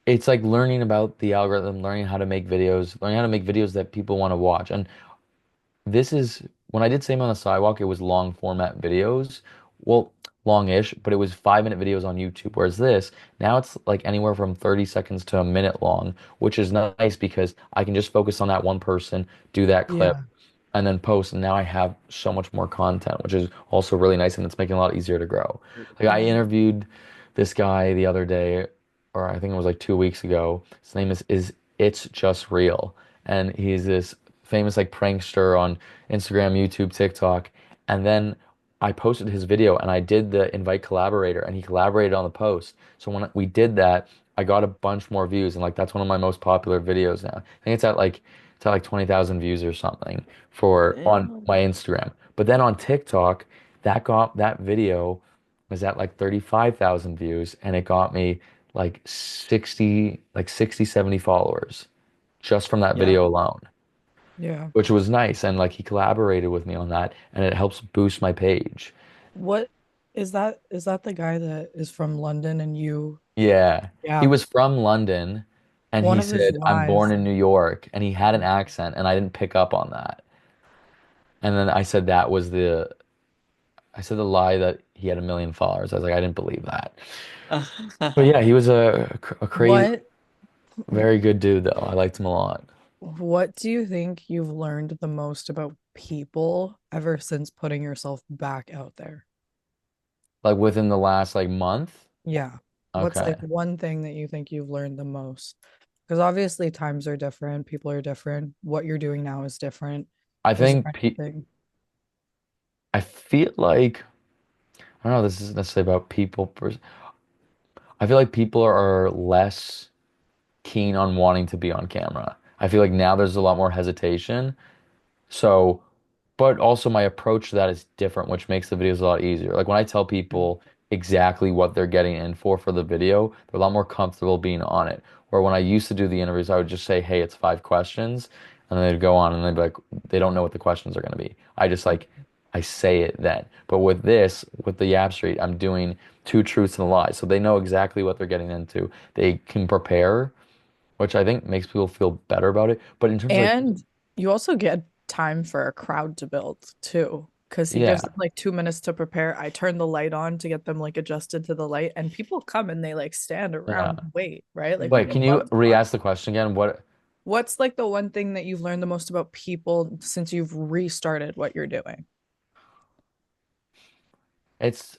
it's like learning about the algorithm, learning how to make videos, learning how to make videos that people want to watch. And this is when I did Same on the Sidewalk, it was long format videos. Well, long-ish, but it was 5 minute videos on YouTube. Whereas this, now it's like anywhere from 30 seconds to a minute long, which is nice because I can just focus on that one person, do that clip, yeah. and then post. And now I have so much more content, which is also really nice and it's making it a lot easier to grow. Like I Yeah. interviewed this guy the other day, or I think it was like 2 weeks ago. His name is It's Just Real. And he's this famous like prankster on Instagram, YouTube, TikTok. And then I posted his video and I did the invite collaborator and he collaborated on the post. So when we did that, I got a bunch more views and like that's one of my most popular videos now. I think it's at like It's at like 20,000 views or something for on Damn. my Instagram. But then on TikTok, that video was at like 35,000 views and it got me like 60, 70 followers just from that Yeah. video alone, Yeah. which was nice. And like he collaborated with me on that and it helps boost my page. What is that the guy that is from London and you Yeah. He yeah, was from London and one he of his said, I'm born lives. in New York. And he had an accent and I didn't pick up on that. And then I said the lie that he had a million followers. I was like, I didn't believe that. But yeah, he was a crazy, What very good dude though. I liked him a lot. what do you think you've learned the most about people ever since putting yourself back out there? Like within the last like month. Yeah. What's Okay. like one thing that you think you've learned the most? Because obviously times are different, people are different. What you're doing now is different. I Is think there pe anything? I feel like I don't know this is necessarily about people. I feel like people are less keen on wanting to be on camera. I feel like now there's a lot more hesitation. So, but also my approach to that is different, which makes the videos a lot easier. Like when I tell people exactly what they're getting in for the video, they're a lot more comfortable being on it. Where when I used to do the interviews, I would just say, "Hey, it's 5 questions," and then they'd go on and they'd be like, they don't know what the questions are going to be. I just like I say it then. But with this, with the Yap Street, I'm doing two truths and a lie, so they know exactly what they're getting into. They can prepare, which I think makes people feel better about it. But in terms of like, And you also get time for a crowd to build too, because he gives yeah. them like 2 minutes to prepare. I turn the light on to get them like adjusted to the light, and people come and they like stand Yeah. around and wait, right? Like Wait, people can you love to watch. re-ask the question again? What What's like the one thing that you've learned the most about people since you've restarted what you're doing? it's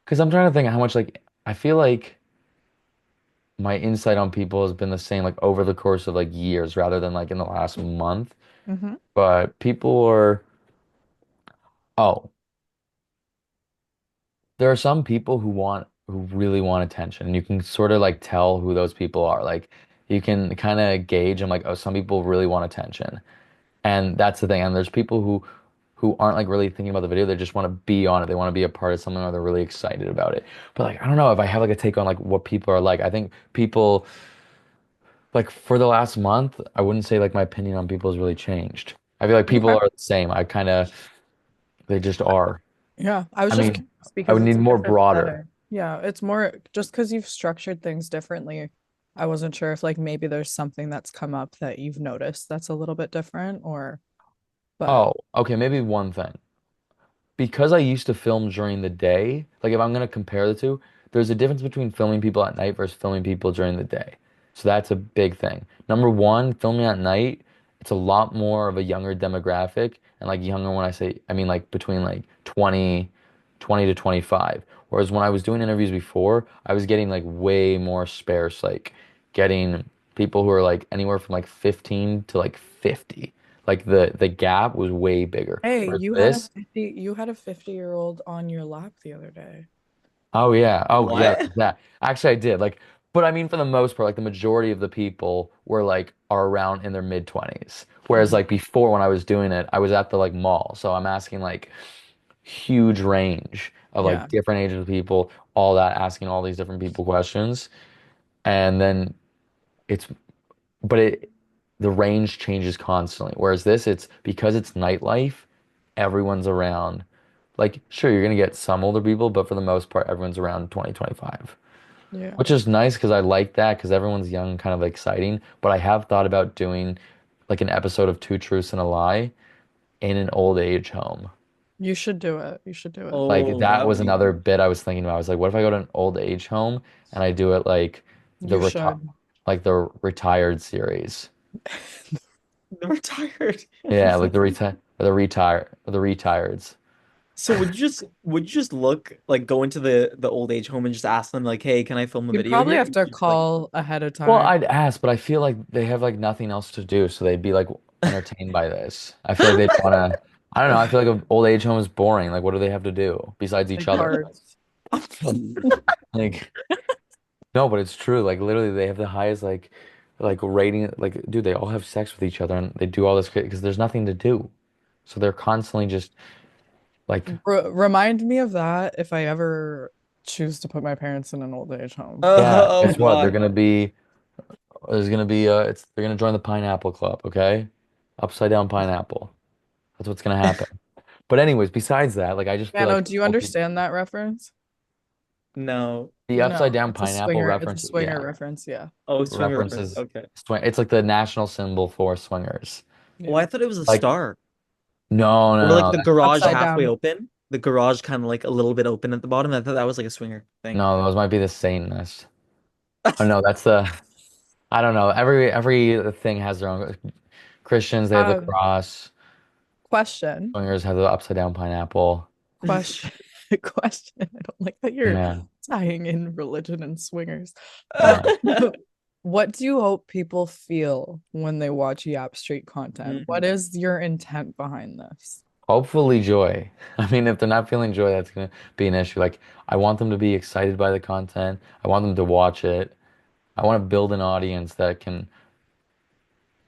because I'm trying to think how much like I feel like my insight on people has been the same like over the course of like years rather than like in the last month. Mm-hmm. But people are oh, there are some people who really want attention. And you can sort of like tell who those people are. Like you can kind of gauge and like, oh, some people really want attention. And that's the thing. And there's people who aren't like really thinking about the video. They just want to be on it. They want to be a part of something or they're really excited about it. But like I don't know if I have like a take on like what people are like. I think people like for the last month, I wouldn't say like my opinion on people has really changed. I feel like people Okay. are the same. I kind of they just are. Yeah, I was I just mean, curious I because would it's need a more different broader. setting. Yeah, it's more just because you've structured things differently. I wasn't sure if like maybe there's something that's come up that you've noticed that's a little bit different or but Oh, okay, maybe one thing. Because I used to film during the day, like if I'm gonna compare the two, there's a difference between filming people at night versus filming people during the day. So that's a big thing. Number one, filming at night, it's a lot more of a younger demographic. And like younger when I say, I mean like between like 20 to 25. Whereas when I was doing interviews before, I was getting like way more sparse, like getting people who are like anywhere from like 15 to like 50. Like the gap was way bigger. hey, Whereas this, you had a 50-year-old on your lap the other day. oh yeah. Oh yeah, What? that. Actually I did. Like but I mean for the most part, like the majority of the people were like are around in their mid 20s. Whereas Mhm. like before when I was doing it, I was at the like mall. So I'm asking like huge range of Yeah, like different ages of people, all that asking all these different people questions. And then it's but it the range changes constantly. Whereas this, it's because it's nightlife, everyone's around. Like, sure, you're gonna get some older people, but for the most part, everyone's around 20, 25. yeah. Which is nice because I like that because everyone's young, kind of exciting. But I have thought about doing like an episode of Two Truths and a Lie in an old age home. You should do it. You should do it. Like Oh, that that would was be another bit I was thinking about. I was like, what if I go to an old age home and I do it like the You reti should. like the retired series. retired. Yeah, like the retireds. So would you just look like go into the old age home and just ask them like, hey, can I film a You'd video probably here? have to Just, like call ahead of Well, time. I'd ask, but I feel like they have like nothing else to do, so they'd be like entertained by this. I feel like they'd want to. I don't know. I feel like an old age home is boring. Like, what do they have to do besides Play each other? cards. Like, no, but it's true. Like, literally, they have the highest like like rating, like, dude, they all have sex with each other and they do all this because there's nothing to do. So they're constantly just like, Remind me of that if I ever choose to put my parents in an old age home. yeah, Oh guess what? They're God. gonna be, there's gonna be, they're gonna join the pineapple club, okay? Upside down pineapple. That's what's gonna happen. But anyways, besides that, like, I just feel Mano, like do you all people, understand that reference? No. the No, upside down it's a pineapple swinger. It's a reference, swinger yeah, reference. Yeah. Oh, swing reference. references Okay. swing. It's like the national symbol for swingers. Oh, Yeah. I thought it was a Like, star. no, no, Or like no, the garage Upside halfway down. open. The garage kind of like a little bit open at the bottom. I thought that was like a swinger thing. no, those might be the Satanist. Oh no, that's the, I don't know. Every thing has their own. Christians, they have the Um, cross. question. Swingers have the upside down pineapple. Question. Question. I don't like that you're Yeah, tying in religion and swingers. yeah. What do you hope people feel when they watch Yap Street content? What Mm. is your intent behind this? Hopefully joy. I mean, if they're not feeling joy, that's gonna be an issue. Like, I want them to be excited by the content. I want them to watch it. I want to build an audience that can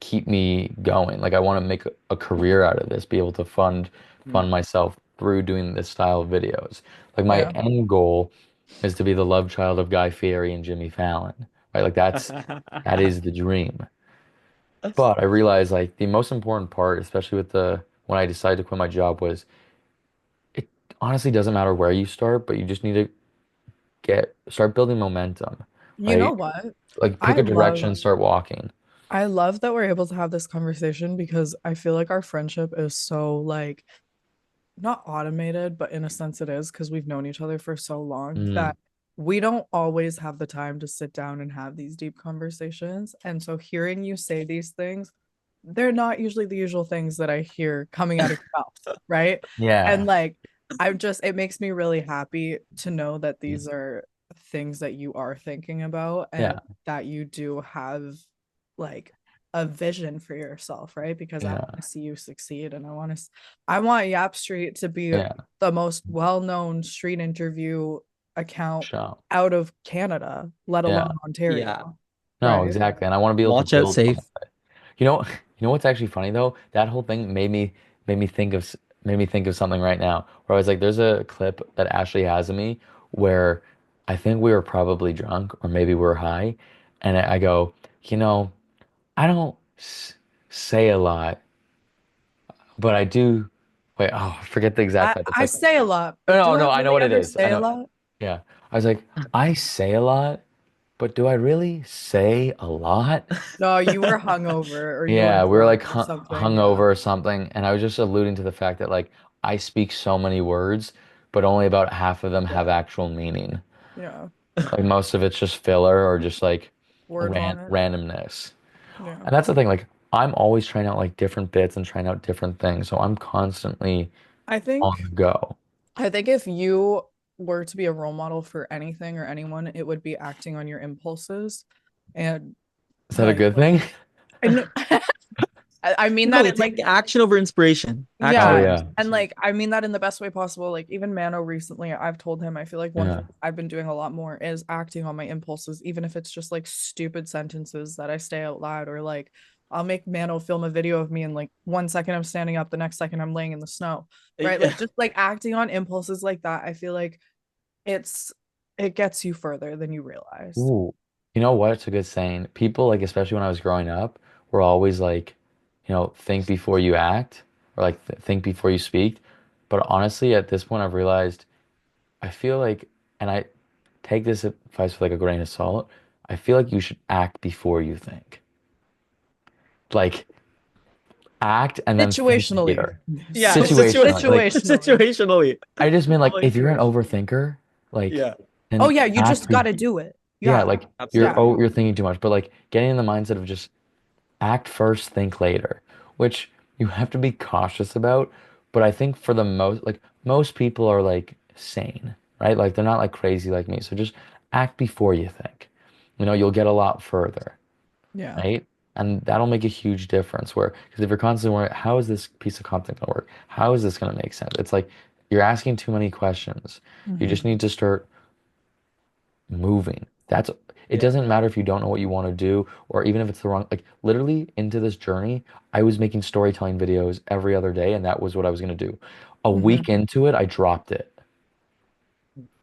keep me going. Like, I want to make a career out of this, be able to fund Mm. myself through doing this style of videos. Like, my Yeah. end goal is to be the love child of Guy Fieri and Jimmy Fallon, right? Like, that is the dream. But I realized like the most important part, especially with the when I decided to quit my job, was it honestly doesn't matter where you start, but you just need to start building momentum, You know right? what? Like pick I a direction love and start walking. I love that we're able to have this conversation because I feel like our friendship is so like not automated, but in a sense it is because we've known each other for so long Mm, that we don't always have the time to sit down and have these deep conversations. And so hearing you say these things, they're not usually the usual things that I hear coming out of your mouth, right? And yeah. like it makes me really happy to know that Mm, these are things that you are thinking about and yeah. that you do have like a vision for yourself, right? Because I want Yeah. to see you succeed and I want Yap Street to be Yeah. the most well-known street interview account Sure. out of Canada, let Yeah. alone Yeah. Ontario, No, right? exactly. And I want to be able to Watch out, build safe. off it. You know what's actually funny though? That whole thing made me think of made me think of something right now where I was like, there's a clip that Ashley has of me where I think we were probably drunk or maybe we were high, and I go, you know, I don't say a lot, but I do. Wait, oh, I forget the exact clip. It's I like, say a lot, no, but no, do I no, I know really what it ever is. I say a know. lot? Yeah, I was like, I say a lot, but do I really say a lot? No, you were hungover or you were Yeah, we were drunk like or something. hungover Yeah. or something, and I was just alluding to the fact that like I speak so many words, but only about half of them have Yeah. actual meaning. Yeah. Like most of it's just filler or just like Word vomit. randomness. Yeah. And that's the thing, like I'm always trying out like different bits and trying out different things, so I'm constantly I on think the go. I think if you were to be a role model for anything or anyone, it would be acting on your impulses. And Is that a like good thing? and I mean that No, in like take action over inspiration. Action Oh yeah, over yeah. and inspiration. like I mean that in the best way possible. Like even Mano recently, I've told him I feel like one thing Yeah. I've been doing a lot more is acting on my impulses, even if it's just like stupid sentences that I say out loud, or like I'll make Mano film a video of me and like 1 second I'm standing up, the next second I'm laying in the snow, right? Yeah. Like just like acting on impulses like that, I feel like it's it gets you further than you realize. Ooh. You know what? It's a good saying. People like, especially when I was growing up, were always like, think before you act or like think before you speak. But honestly, at this point, I've realized I feel like, and I take this advice with like a grain of salt. I feel like you should act before you think. Like act and then think Situationally. later. Yeah, Situationally, like Situationally. situationally. I just mean like All if you're an situations. overthinker, like Yeah, Oh then yeah, you act just got be to do it. yeah, Yeah. like Yeah. absolutely. you're thinking too much, but like getting in the mindset of just act first, think later, which you have to be cautious about. But I think for the most people are like sane, right? Like they're not like crazy like me. So just act before you think. You'll get a lot further, Yeah. right? And that'll make a huge difference where, because if you're constantly wondering, how is this piece of content gonna work? How is this gonna make sense? It's like you're asking too many questions. You just Mhm. need to start moving. It doesn't matter if you don't know what you want to do, or even if it's the wrong, like literally into this journey, I was making storytelling videos every other day, and that was what I was going to do. A Mhm. week into it, I dropped it.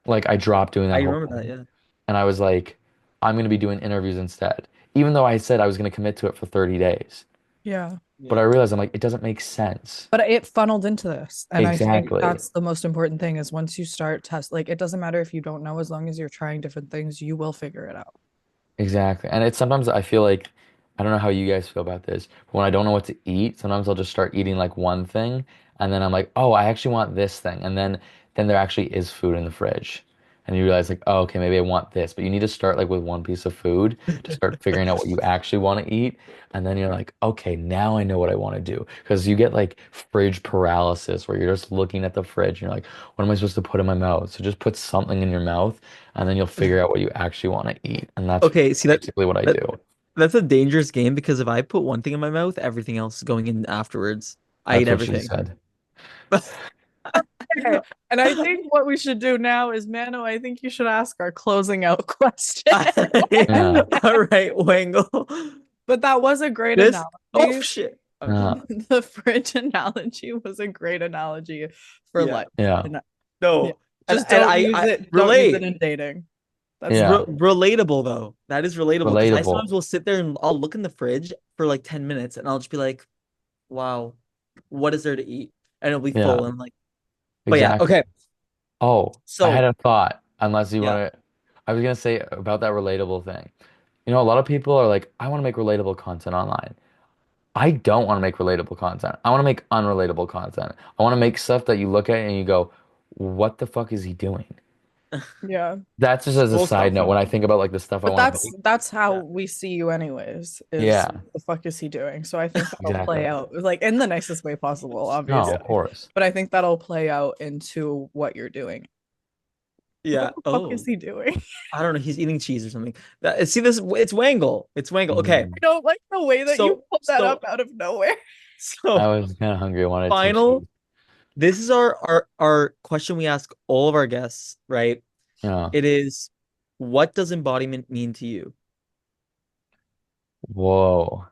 Like I dropped doing I that whole remember that, thing. yeah. And I was like, I'm going to be doing interviews instead. Even though I said I was going to commit to it for 30 days. Yeah. But I Yeah. realized I'm like, it doesn't make sense. But it funneled into this. And I think Exactly. that's the most important thing is once you start test, like it doesn't matter if you don't know, as long as you're trying different things, you will figure it out. Exactly. And it's sometimes I feel like I don't know how you guys feel about this, but when I don't know what to eat, sometimes I'll just start eating like one thing and then I'm like, "Oh, I actually want this thing." And then there actually is food in the fridge. And you realize like, "Oh, okay, maybe I want this." But you need to start like with one piece of food to start figuring out what you actually want to eat. And then you're like, "Okay, now I know what I want to do." Because you get like fridge paralysis where you're just looking at the fridge and you're like, "What am I supposed to put in my mouth?" So just put something in your mouth and then you'll figure out what you actually want to eat. And that's Okay, see basically what I that do. that's a dangerous game because if I put one thing in my mouth, everything else is going in afterwards. I eat That's what she everything. said. Okay. And I think what we should do now is, Mano, I think you should ask our closing out question. Yeah. All right, Wangle. But that was a great This oh analogy. shit. Okay. Yeah. The fridge analogy was a great analogy for Yeah. life. Yeah. And yeah. No. And, Just and I don't use it relate. in dating. That's Yeah. Relatable though. That is relatable because I Relatable. sometimes will sit there and I'll look in the fridge for like 10 minutes and I'll just be like, wow, what is there to eat? And it'll be Yeah. full. And I'm like, but yeah, Exactly. okay. Oh, I had So a thought. Unless you yeah. want to, I was gonna say about that relatable thing. You know, a lot of people are like, I want to make relatable content online. I don't want to make relatable content. I want to make unrelatable content. I want to make stuff that you look at and you go, what the fuck is he doing? yeah. That's just as a Scroll side stop note when time. I think about like the stuff I But want to that's how Yeah. we see you anyways, is Yeah, the fuck is he doing? So I think that'll play exactly. out like in the nicest way possible, No, Yeah. of obviously. course. But I think that'll play out into what you're doing. What Yeah. the fuck is Oh, he doing? I don't know. He's eating cheese or something. See this? It's Wangle. It's Wangle. Okay. Mm. I don't like the way that you So pulled that up so out of nowhere. I so was kind of hungry. I wanted some cheese. final. This is our question we ask all of our guests, right? Yeah. It is, what does embodiment mean to you? Whoa.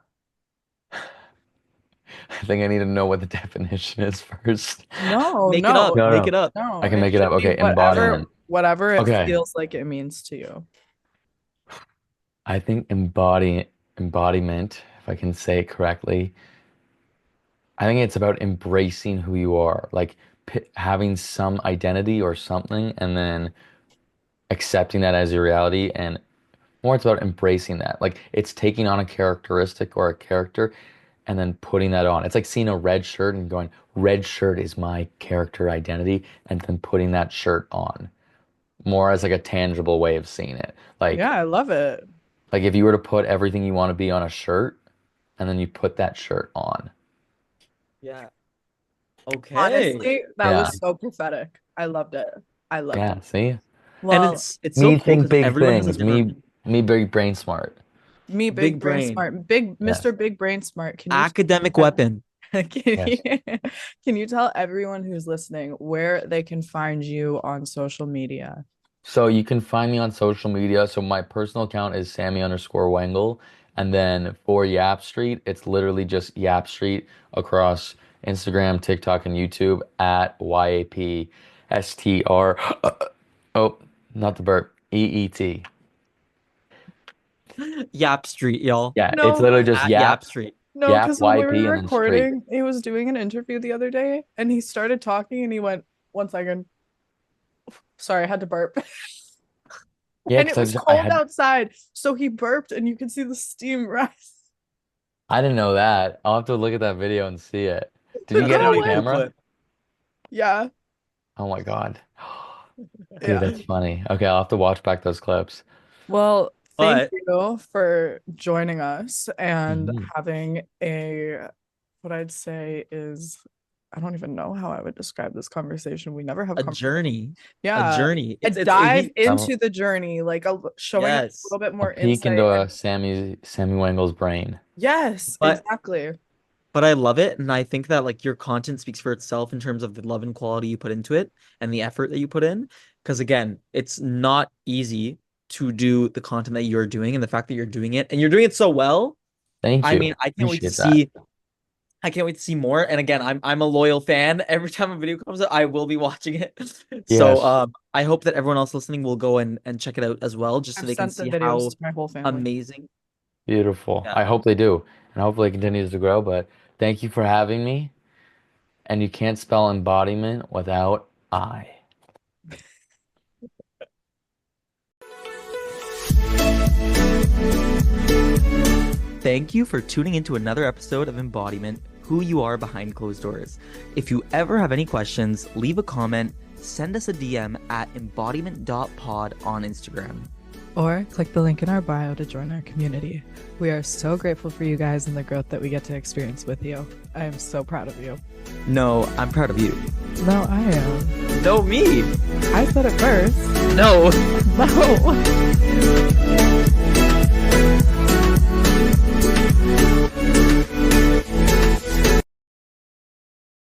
I think I need to know what the definition is first. No, Make it up. no, No, Make no. it up. no. I can It make it up. should be Okay, embodiment. whatever it Okay. feels like it means to you. I think embodiment, if I can say it correctly, I think it's about embracing who you are, like p having some identity or something, and then accepting that as your reality. And more, it's about embracing that. Like it's taking on a characteristic or a character and then putting that on. It's like seeing a red shirt and going, red shirt is my character identity, and then putting that shirt on. More as like a tangible way of seeing it. Yeah, I love it. Like if you were to put everything you want to be on a shirt and then you put that shirt on. Yeah. Okay. Honestly, that Yeah. was so prophetic. I loved it. I loved Yeah. it. See? And Well, it's so Me cool think because big everyone has a things. different Me big brain smart. me, big big brain brain, smart, big Yes. Mr. Big Brain Smart. academic weapon. Can Yes. you, can you tell everyone who's listening where they can find you on social media? So you can find me on social media. So my personal account is Sammy_Wengle. And then for Yap Street, it's literally just Yap Street across Instagram, TikTok, and YouTube at YAPSTR. Oh, not the burp. EET. Yap Street, y'all. Yeah, it's No, literally just At Yap Yap, Street. no, Yap, because when we were YP, and then Street. recording, he was doing an interview the other day and he started talking and he went, 1 second. Sorry, I had to burp. Yeah, And it because was I cold had outside. So he burped and you could see the steam rise. I didn't know that. I'll have to look at that video and see it. Did The you get That's it a girl on really went, cool camera? clip. yeah, Oh my God. Dude, yeah. that's funny. Okay, I'll have to watch back those clips. Well, thank But you for joining us and Mhm. having what I'd say is, I don't even know how I would describe this conversation. We never have a conversation. journey. A Yeah, journey. a It's dive he Um, into the journey, like showing us a yes. little bit a more peek insight. into And Sammy Wengel's brain. yes, But exactly. I love it. And I think that like your content speaks for itself in terms of the love and quality you put into it and the effort that you put in. Because again, it's not easy to do the content that you're doing, and the fact that you're doing it and you're doing it so well. Thank I you. mean, I can't wait to Appreciate that. see. I can't wait to see more. And again, I'm a loyal fan. Every time a video comes out, I will be watching it. So Yes. I hope that everyone else listening will go and check it out as well, just so I've they can sent the see how videos to my whole family. amazing. Beautiful. Yeah. I hope they do. And hopefully it continues to grow. But thank you for having me. And you can't spell embodiment without I. Thank you for tuning into another episode of Embodiment, Who You Are Behind Closed Doors. If you ever have any questions, leave a comment, send us a DM at embodiment.pod on Instagram. Or click the link in our bio to join our community. We are so grateful for you guys and the growth that we get to experience with you. I am so proud of you. No, I'm proud of you. No, I am. No, me. I said it first. No. No.